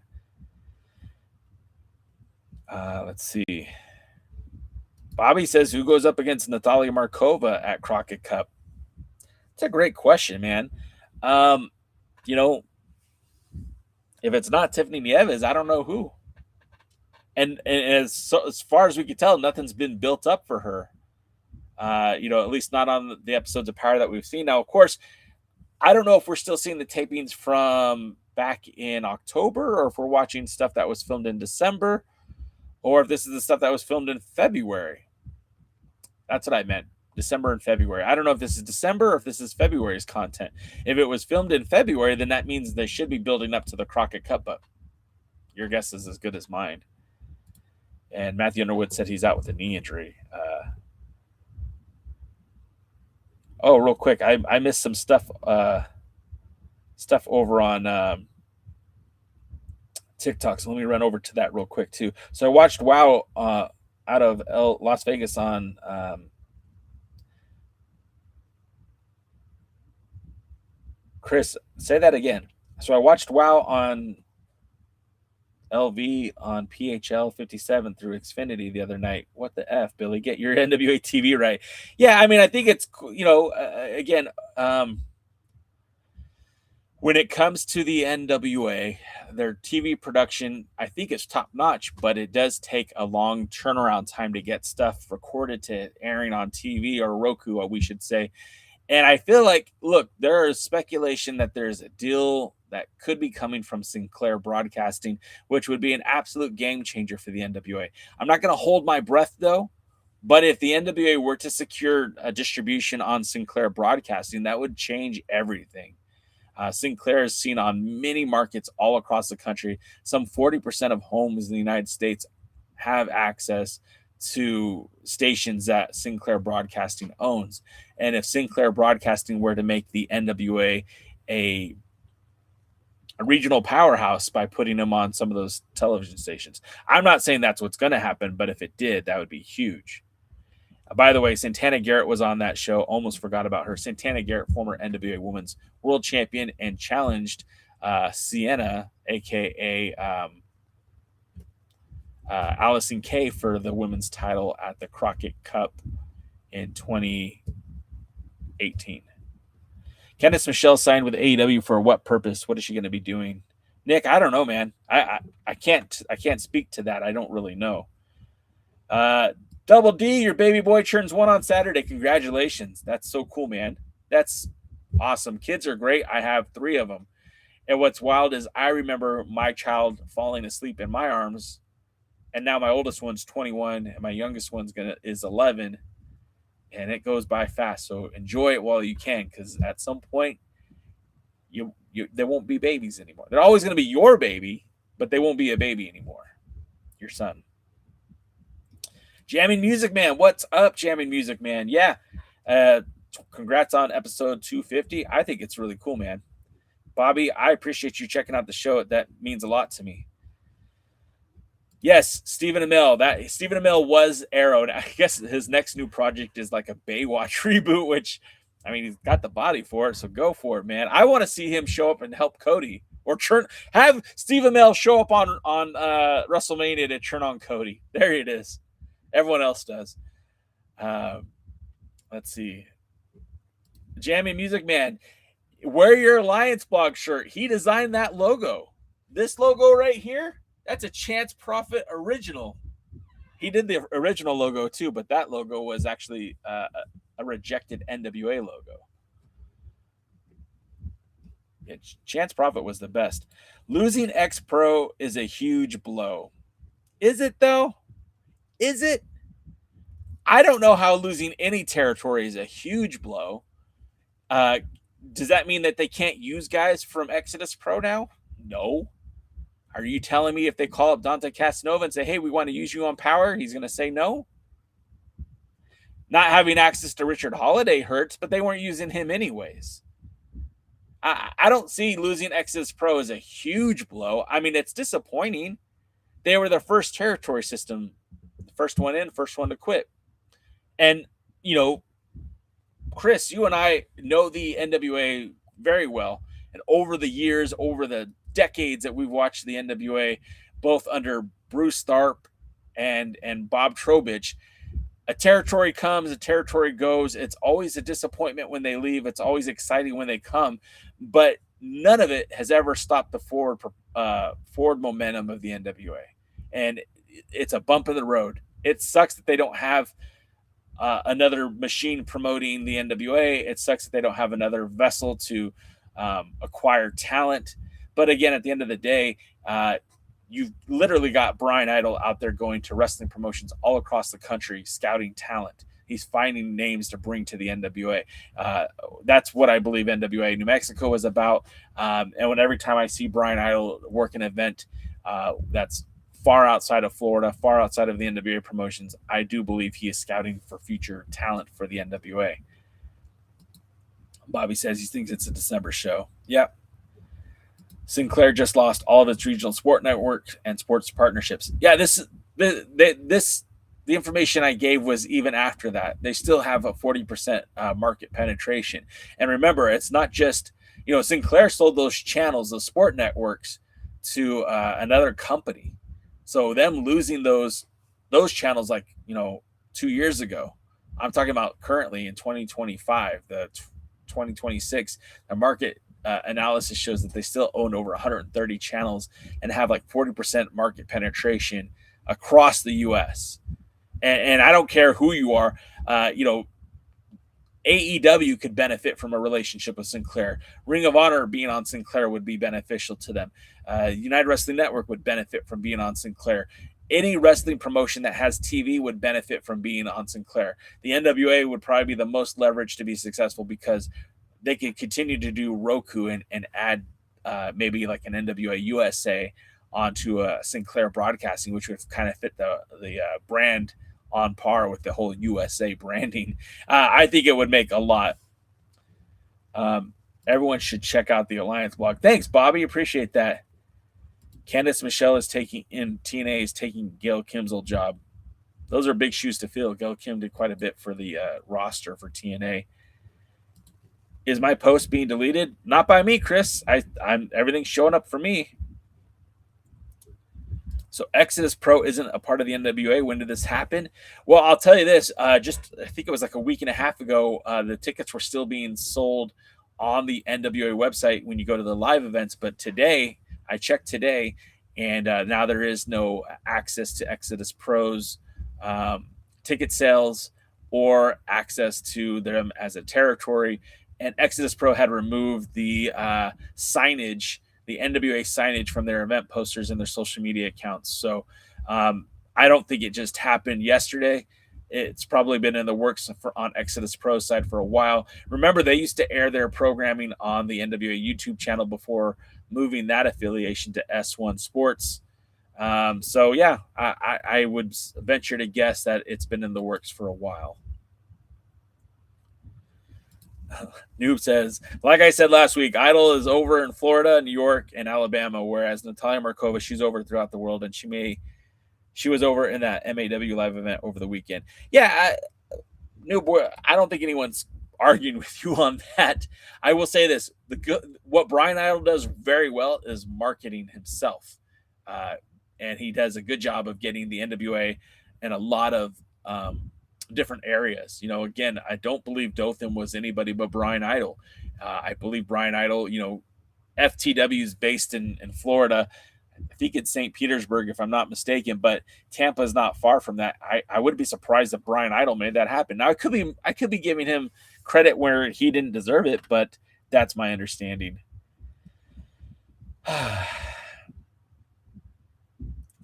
Let's see. Bobby says, who goes up against Natalia Markova at Crockett Cup? It's a great question, man. You know, if it's not Tiffany Nieves, I don't know who. And as far as we can tell, nothing's been built up for her. You know, at least not on the episodes of Power that we've seen. Now, of course, I don't know if we're still seeing the tapings from back in October, or if we're watching stuff that was filmed in December, or if this is the stuff that was filmed in February. That's what I meant. December and February. I don't know if this is December or if this is February's content. If it was filmed in February, then that means they should be building up to the Crockett Cup, but your guess is as good as mine. And Matthew Underwood said he's out with a knee injury. Oh, real quick, I missed some stuff over on TikTok, so let me run over to that real quick too. So I watched WoW out of Las Vegas on Chris, say that again. So I watched WoW on LV on PHL 57 through Xfinity the other night. What the F, Billy? Get your NWA TV right. Yeah, I mean, I think it's, you know, again, When it comes to the NWA, their TV production, I think, is top notch, but it does take a long turnaround time to get stuff recorded to airing on TV or Roku, we should say. And I feel like, look, there is speculation that there's a deal that could be coming from Sinclair Broadcasting, which would be an absolute game changer for the NWA. I'm not going to hold my breath, though, but if the NWA were to secure a distribution on Sinclair Broadcasting, that would change everything. Sinclair is seen on many markets all across the country. Some 40% of homes in the United States have access to stations that Sinclair Broadcasting owns. And if Sinclair Broadcasting were to make the NWA a regional powerhouse by putting them on some of those television stations, I'm not saying that's what's going to happen, but if it did, that would be huge. By the way, Santana Garrett was on that show. Almost forgot about her. Santana Garrett, former NWA Women's World Champion, and challenged Sienna, a.k.a. Allison Kay, for the women's title at the Crockett Cup in 2018. Candice Michelle signed with AEW for what purpose? What is she going to be doing? Nick, I don't know, man. I can't speak to that. I don't really know. Double D, your baby boy turns 1 on Saturday. Congratulations. That's so cool, man. That's awesome. Kids are great. I have 3 of them. And what's wild is I remember my child falling asleep in my arms, and now my oldest one's 21 and my youngest one's is 11, and it goes by fast. So enjoy it while you can, because at some point there won't be babies anymore. They're always going to be your baby, but they won't be a baby anymore. Your son. Jamming Music Man, what's up, Jamming Music Man? Yeah, congrats on episode 250. I think it's really cool, man. Bobby, I appreciate you checking out the show. That means a lot to me. Yes, Stephen Amell. Stephen Amell was Arrow. I guess his next new project is like a Baywatch reboot, which, I mean, he's got the body for it, so go for it, man. I want to see him show up and help Cody, or have Stephen Amell show up on WrestleMania to turn on Cody. There it is. Everyone else does. Let's see. Jamming Music Man, wear your Alliance Blog shirt. He designed that logo. This logo right here, that's a Chance Prophet original. He did the original logo too, but that logo was actually a rejected NWA logo. Yeah, Chance Prophet was the best. Losing X-Pro is a huge blow. Is it though? Is it? I don't know how losing any territory is a huge blow. Does that mean that they can't use guys from Exodus Pro now? No. Are you telling me if they call up Dante Casanova and say, hey, we want to use you on Power, he's going to say no? Not having access to Richard Holiday hurts, but they weren't using him anyways. I don't see losing Exodus Pro as a huge blow. I mean, it's disappointing. They were the first territory system. First one in, first one to quit. And, you know, Chris, you and I know the NWA very well. And over the years, over the decades that we've watched the NWA, both under Bruce Tharp and Bob Trowbridge, a territory comes, a territory goes. It's always a disappointment when they leave. It's always exciting when they come. But none of it has ever stopped the forward momentum of the NWA. And it's a bump in the road. It sucks that they don't have another machine promoting the NWA. It sucks that they don't have another vessel to acquire talent. But again, at the end of the day, you've literally got Brian Idol out there going to wrestling promotions all across the country, scouting talent. He's finding names to bring to the NWA. That's what I believe NWA New Mexico is about. And every time I see Brian Idol work an event that's far outside of Florida, far outside of the NWA promotions, I do believe he is scouting for future talent for the NWA. Bobby says he thinks it's a December show. Yep. Sinclair just lost all of its regional sport networks and sports partnerships. Yeah, the information I gave was even after that. They still have a 40% market penetration. And remember, it's not just, Sinclair sold those channels, those sport networks, to another company. So them losing those channels 2 years ago, I'm talking about currently in 2025, the 2026, the market analysis shows that they still own over 130 channels and have like 40% market penetration across the U.S. And I don't care who you are, AEW could benefit from a relationship with Sinclair. Ring of Honor being on Sinclair would be beneficial to them. United Wrestling Network would benefit from being on Sinclair. Any wrestling promotion that has TV would benefit from being on Sinclair. The NWA would probably be the most leveraged to be successful because they could continue to do Roku and add maybe like an NWA USA onto Sinclair Broadcasting, which would kind of fit the brand on par with the whole USA branding. I think it would make a lot. Everyone should check out the Alliance blog. Thanks, Bobby. Appreciate that. Candice Michelle is TNA is taking Gail Kim's old job. Those are big shoes to fill. Gail Kim did quite a bit for the roster for TNA. Is my post being deleted? Not by me, Chris. I'm everything's showing up for me. So Exodus Pro isn't a part of the NWA. When did this happen? Well, I'll tell you this. I think it was like a week and a half ago, the tickets were still being sold on the NWA website when you go to the live events. But today, I checked today, and now there is no access to Exodus Pro's ticket sales or access to them as a territory. And Exodus Pro had removed the signage, the NWA signage from their event posters and their social media accounts. So I don't think it just happened yesterday. It's probably been in the works on Exodus Pro's side for a while. Remember, they used to air their programming on the NWA YouTube channel before moving that affiliation to S1 Sports. So, yeah, I would venture to guess that it's been in the works for a while. Noob says, like I said last week, Idol is over in Florida, New York, and Alabama, whereas Natalia Markova, she's over throughout the world, and she was over in that MAW live event over the weekend. Yeah, Noob, I don't think anyone's arguing with you on that. I will say this: what Brian Idol does very well is marketing himself, and he does a good job of getting the NWA in a lot of different areas. Again, I don't believe Dothan was anybody but Brian Idol. I believe Brian Idol, FTW is based in Florida. I think it's St. Petersburg, if I'm not mistaken, but Tampa is not far from that. I wouldn't be surprised if Brian Idol made that happen. Now, I could be giving him credit where he didn't deserve it, but that's my understanding.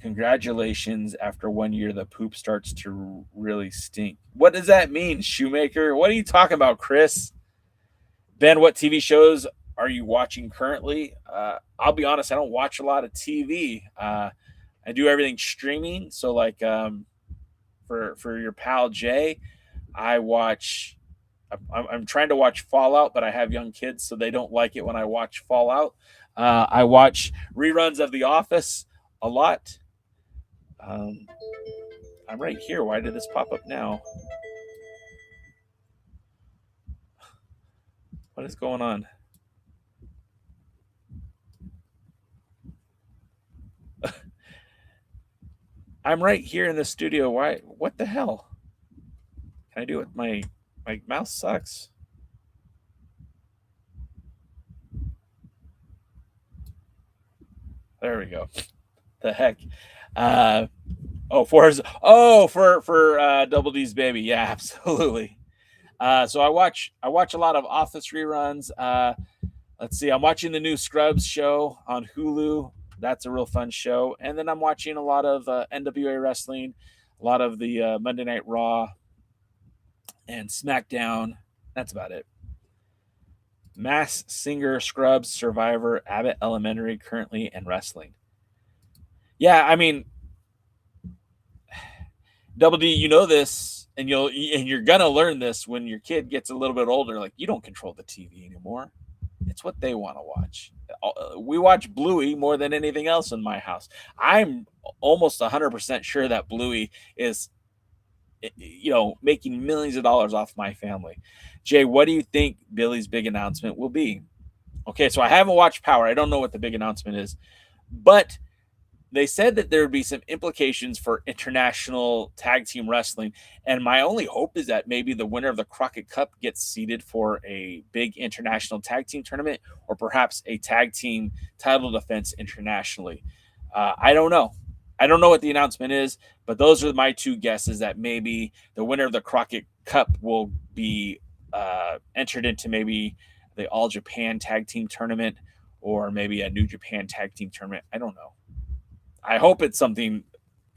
Congratulations. After 1 year, the poop starts to really stink. What does that mean, Shoemaker? What are you talking about, Chris? Ben, what TV shows are you watching currently? I'll be honest, I don't watch a lot of TV. I do everything streaming. So like for your pal Jay, I'm trying to watch Fallout, but I have young kids, so they don't like it when I watch Fallout. I watch reruns of The Office a lot. I'm right here. Why did this pop up now? What is going on? I'm right here in the studio. Why? What the hell? Can I do it? My mouse sucks. There we go. The heck. For Double D's Baby. Yeah, absolutely. So I watch a lot of Office reruns. Let's see. I'm watching the new Scrubs show on Hulu. That's a real fun show. And then I'm watching a lot of NWA wrestling, a lot of the Monday Night Raw and SmackDown. That's about it. Mass Singer, Scrubs, Survivor, Abbott Elementary, currently, and wrestling. Yeah, I mean, Double D, you know this, and you're gonna learn this when your kid gets a little bit older. Like, you don't control the TV anymore; it's what they want to watch. We watch Bluey more than anything else in my house. I'm almost 100% sure that Bluey is, making millions of dollars off my family. Jay, what do you think Billy's big announcement will be? Okay, so I haven't watched Power. I don't know what the big announcement is, but they said that there would be some implications for international tag team wrestling. And my only hope is that maybe the winner of the Crockett Cup gets seeded for a big international tag team tournament, or perhaps a tag team title defense internationally. I don't know. I don't know what the announcement is, but those are my two guesses, that maybe the winner of the Crockett Cup will be entered into maybe the All Japan Tag Team Tournament, or maybe a New Japan Tag Team Tournament. I don't know. I hope it's something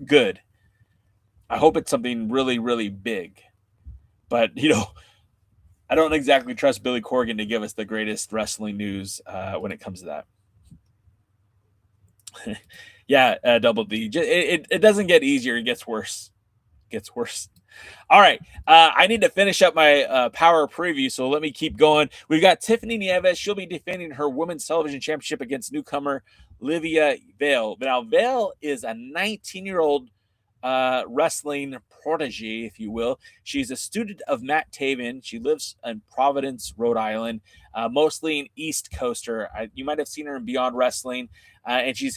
good. I hope it's something really, really big. But, I don't exactly trust Billy Corgan to give us the greatest wrestling news when it comes to that. Yeah, Double D. It doesn't get easier. It gets worse. All right. I need to finish up my power preview, so let me keep going. We've got Tiffany Nieves. She'll be defending her Women's Television Championship against newcomer Liviyah Vale. Now, Vale is a 19-year-old wrestling protege, if you will. She's a student of Matt Taven. She lives in Providence, Rhode Island, mostly an East Coaster. You might have seen her in Beyond Wrestling, and she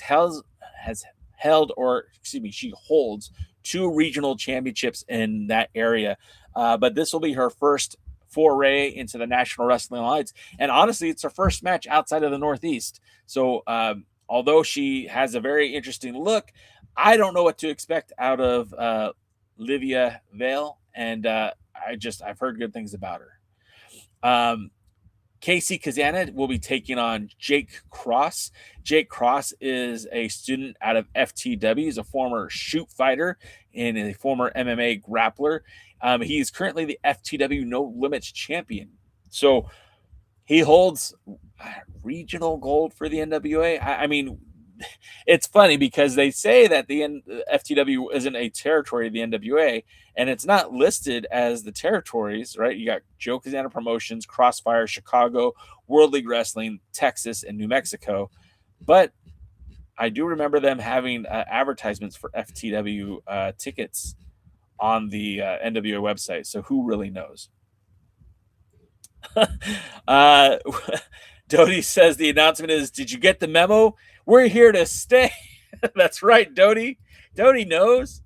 holds 2 regional championships in that area. But this will be her first foray into the National Wrestling Alliance. And honestly, it's her first match outside of the Northeast. So although she has a very interesting look, I don't know what to expect out of Liviyah Vale. And I've heard good things about her. Casey Kazana will be taking on Jake Cross. Jake Cross is a student out of FTW. He's a former shoot fighter and a former MMA grappler. He's currently the FTW No Limits champion. So he holds regional gold for the NWA. I mean, it's funny because they say that the FTW isn't a territory of the NWA, and it's not listed as the territories, right? You got Joe Kazana Promotions, Crossfire, Chicago, World League Wrestling, Texas, and New Mexico. But I do remember them having advertisements for FTW tickets on the NWA website. So who really knows? Dodie says the announcement is, did you get the memo? We're here to stay. That's right, Dodie. Dodie knows.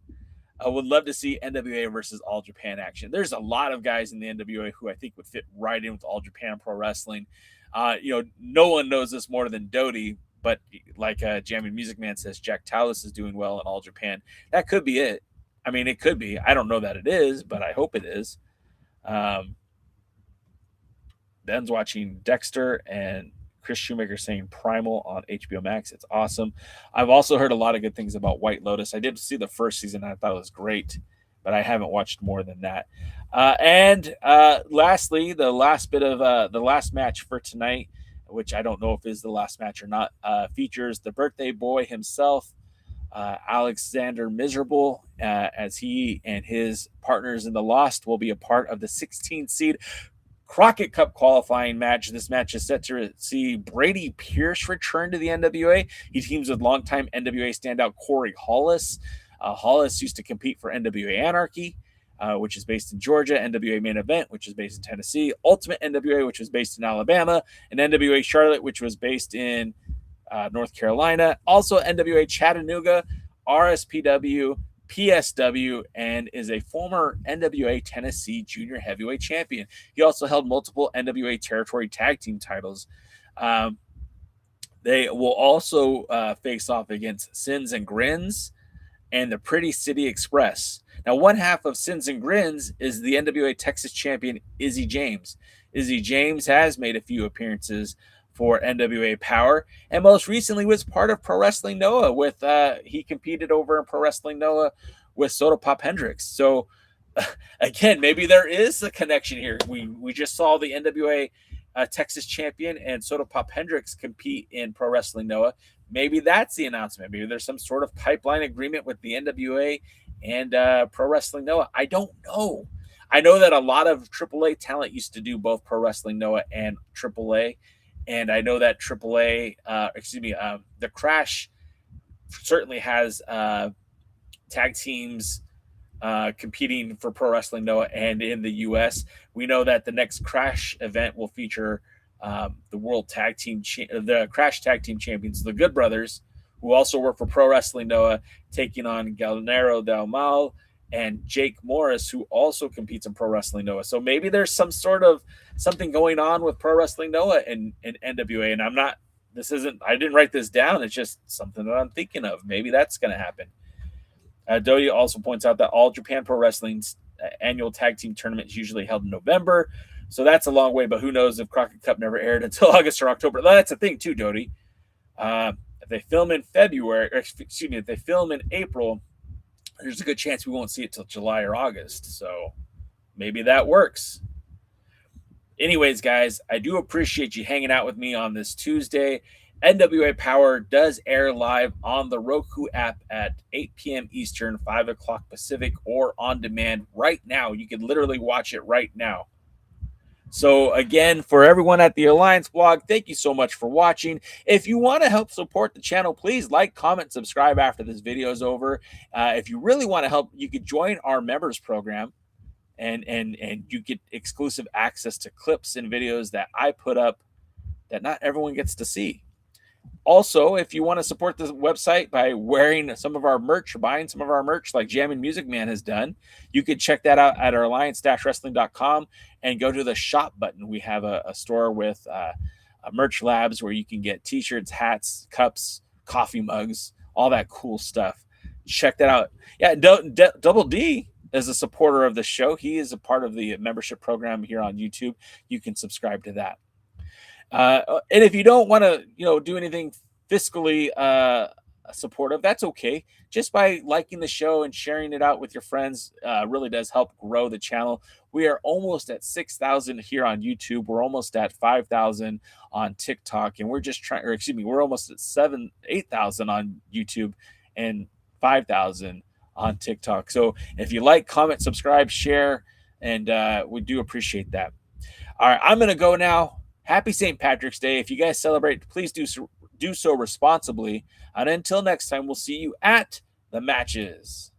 I would love to see NWA versus All Japan action. There's a lot of guys in the NWA who I think would fit right in with All Japan Pro Wrestling. No one knows this more than Dodie, but like Jammin' Music Man says, Jack Tallis is doing well in All Japan. That could be it. I mean, it could be. I don't know that it is, but I hope it is. Ben's watching Dexter, and Chris Shoemaker saying Primal on HBO Max. It's awesome. I've also heard a lot of good things about White Lotus. I did see the first season, and I thought it was great, but I haven't watched more than that. And lastly, the last bit of the last match for tonight, which I don't know if is the last match or not, features the birthday boy himself, Alexander Miserable, as he and his partners in the Lost will be a part of the 16 seed Crockett Cup qualifying match. This match is set to see Brady Pierce return to the NWA. He teams with longtime NWA standout Corey Hollis. Hollis used to compete for NWA Anarchy, which is based in Georgia, NWA Main Event, which is based in Tennessee, Ultimate NWA, which was based in Alabama, and NWA Charlotte, which was based in North Carolina. Also NWA Chattanooga, RSPW, PSW, and is a former NWA Tennessee Junior Heavyweight Champion. He also held multiple NWA Territory Tag Team titles. They will also face off against Sins and Grins and the Pretty City Express. Now, one half of Sins and Grins is the NWA Texas Champion Izzy James. Izzy James has made a few appearances for NWA Power, and most recently was part of Pro Wrestling Noah with he competed over in Pro Wrestling Noah with Soda Pop Hendricks. So again, maybe there is a connection here. We just saw the NWA Texas champion and Soda Pop Hendricks compete in Pro Wrestling Noah. Maybe that's the announcement. Maybe there's some sort of pipeline agreement with the NWA and Pro Wrestling Noah. I don't know. I know that a lot of AAA talent used to do both Pro Wrestling Noah and AAA. And I know that the Crash certainly has tag teams competing for Pro Wrestling Noah and in the U.S. We know that the next Crash event will feature the World Tag Team, the Crash Tag Team Champions, the Good Brothers, who also work for Pro Wrestling Noah, taking on Galnero Del Mal and Jake Morris, who also competes in Pro Wrestling Noah. So maybe there's some sort of something going on with Pro Wrestling Noah and NWA. And I didn't write this down. It's just something that I'm thinking of. Maybe that's going to happen. Doty also points out that All Japan Pro Wrestling's annual tag team tournament is usually held in November. So that's a long way, but who knows if Crockett Cup never aired until August or October. That's the thing too, Doty. If they film in if they film in April, there's a good chance we won't see it till July or August. So maybe that works. Anyways, guys, I do appreciate you hanging out with me on this Tuesday. NWA Power does air live on the Roku app at 8 p.m. Eastern, 5 o'clock Pacific, or on demand right now. You can literally watch it right now. So again, for everyone at the Alliance blog, thank you so much for watching. If you want to help support the channel, please like, comment, subscribe after this video is over. If you really want to help, you could join our members program, and you get exclusive access to clips and videos that I put up that not everyone gets to see. Also, if you want to support the website by wearing some of our merch, buying some of our merch like Jammin' Music Man has done, you can check that out at our alliance-wrestling.com and go to the shop button. We have a store with merch labs where you can get t-shirts, hats, cups, coffee mugs, all that cool stuff. Check that out. Yeah, Double D is a supporter of the show. He is a part of the membership program here on YouTube. You can subscribe to that. And if you don't want to, do anything fiscally supportive, that's okay. Just by liking the show and sharing it out with your friends really does help grow the channel. We are almost at 6,000 here on YouTube. We're almost at 5,000 on TikTok, and we're almost at 8,000 on YouTube and 5,000 on TikTok. So if you like, comment, subscribe, share, and we do appreciate that. All right, I'm going to go now. Happy St. Patrick's Day. If you guys celebrate, please do so responsibly. And until next time, we'll see you at the matches.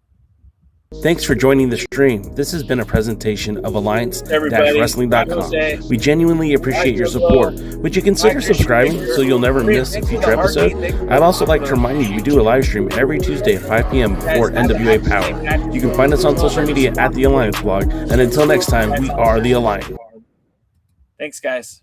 Thanks for joining the stream. This has been a presentation of Alliance-Wrestling.com. We genuinely appreciate your support. Would you consider subscribing so you'll never miss a future episode? I'd also like to remind you we do a live stream every Tuesday at 5 p.m. before NWA Power. You can find us on social media at The Alliance Blog. And until next time, we are The Alliance. Thanks, guys.